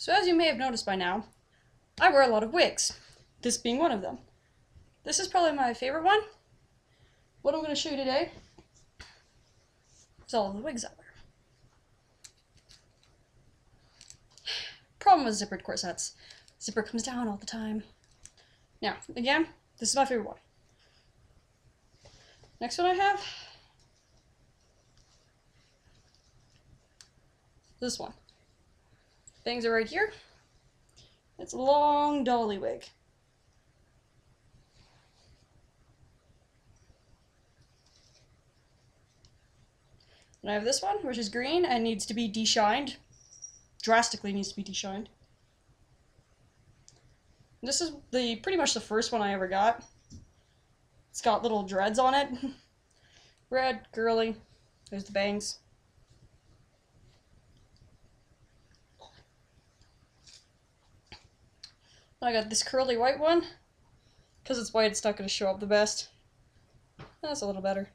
So as you may have noticed by now, I wear a lot of wigs, this being one of them. This is probably my favorite one. What I'm going to show you today is all of the wigs I wear. Problem with zippered corsets. Zipper comes down all the time. Now, again, this is my favorite one. Next one I have, this one. Bangs are right here. It's a long dolly wig. And I have this one, which is green and needs to be de-shined. Drastically needs to be de-shined. This is pretty much the first one I ever got. It's got little dreads on it. Red, curly. There's the bangs. I got this curly white one. Because it's white, it's not going to show up the best. That's a little better.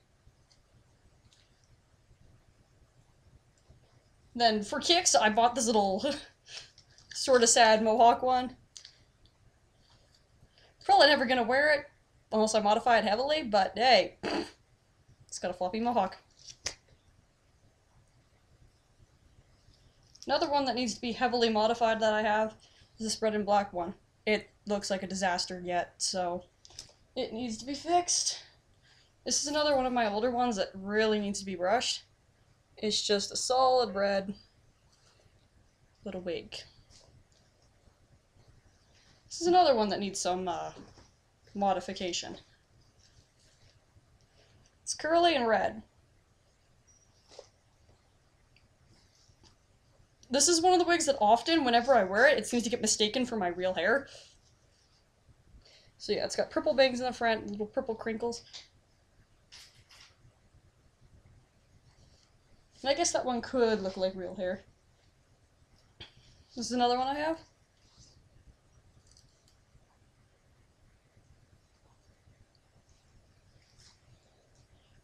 Then for kicks, I bought this little sort of sad mohawk one. Probably never going to wear it unless I modify it heavily, but hey, it's got a floppy mohawk. Another one that needs to be heavily modified that I have is this red and black one. It looks like a disaster yet, so it needs to be fixed. This is another one of my older ones that really needs to be brushed. It's just a solid red little wig. This is another one that needs some modification. It's curly and red. This is one of the wigs that often, whenever I wear it, it seems to get mistaken for my real hair. So yeah, it's got purple bangs in the front, little purple crinkles. And I guess that one could look like real hair. This is another one I have.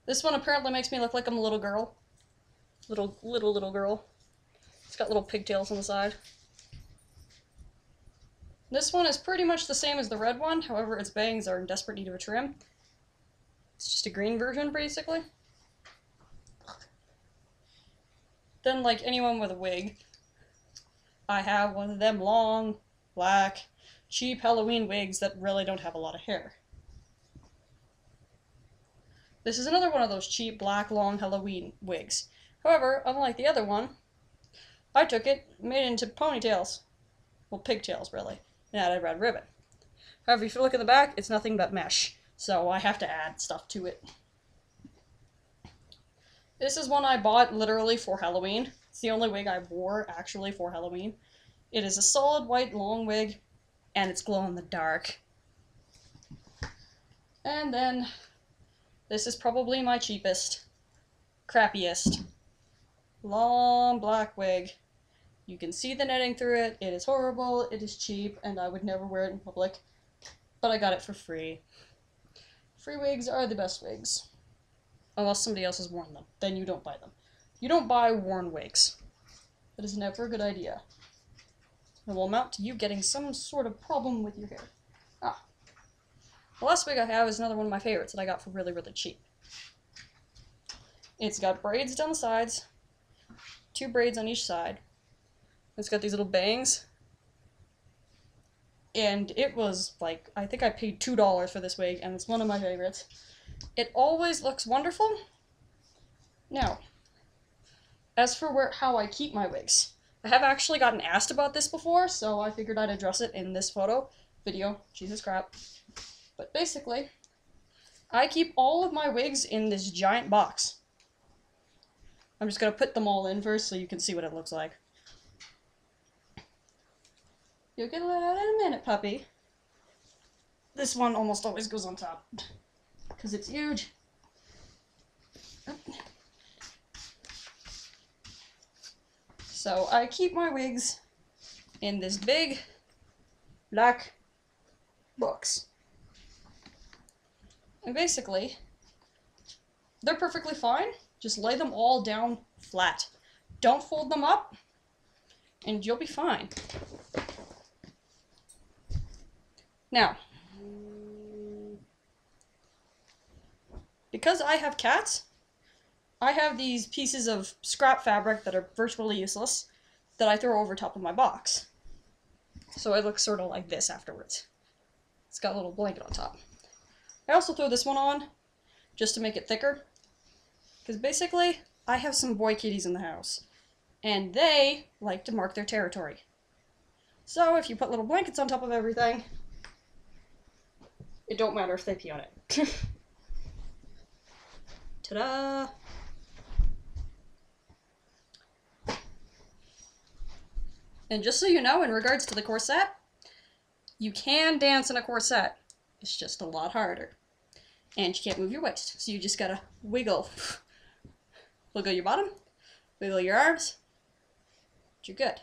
This one apparently makes me look like I'm a little girl. Little girl. It's got little pigtails on the side. This one is pretty much the same as the red one, however its bangs are in desperate need of a trim. It's just a green version, basically. Then, like anyone with a wig, I have one of them long, black, cheap Halloween wigs that really don't have a lot of hair. This is another one of those cheap, black, long Halloween wigs. However, unlike the other one, I took it, made it into ponytails. Well, pigtails, really. And added red ribbon. However, if you look at the back, it's nothing but mesh. So I have to add stuff to it. This is one I bought literally for Halloween. It's the only wig I wore actually for Halloween. It is a solid white long wig, and it's glow in the dark. And then, this is probably my cheapest, crappiest, long black wig. You can see the netting through it. It is horrible, it is cheap, and I would never wear it in public. But I got it for free. Free wigs are the best wigs. Unless somebody else has worn them. Then you don't buy them. You don't buy worn wigs. That is never a good idea. It will amount to you getting some sort of problem with your hair. The last wig I have is another one of my favorites that I got for really, really cheap. It's got braids down the sides. 2 braids on each side. It's got these little bangs. And it was like, I think I paid $2 for this wig, and it's one of my favorites. It always looks wonderful. Now, as for how I keep my wigs, I have actually gotten asked about this before, so I figured I'd address it in this video. Jesus crap. But basically, I keep all of my wigs in this giant box. I'm just going to put them all in first so you can see what it looks like. You'll get let out in a minute, puppy. This one almost always goes on top, because it's huge. So I keep my wigs in this big black box. And basically, they're perfectly fine. Just lay them all down flat. Don't fold them up. and you'll be fine. Now, because I have cats, I have these pieces of scrap fabric that are virtually useless that I throw over top of my box. So it looks sort of like this afterwards. It's got a little blanket on top. I also throw this one on just to make it thicker, because basically I have some boy kitties in the house, and they like to mark their territory. So if you put little blankets on top of everything, it don't matter if they pee on it. Ta-da! And just so you know, in regards to the corset, you can dance in a corset. It's just a lot harder. And you can't move your waist, so you just gotta wiggle. Wiggle your bottom, wiggle your arms, you're good.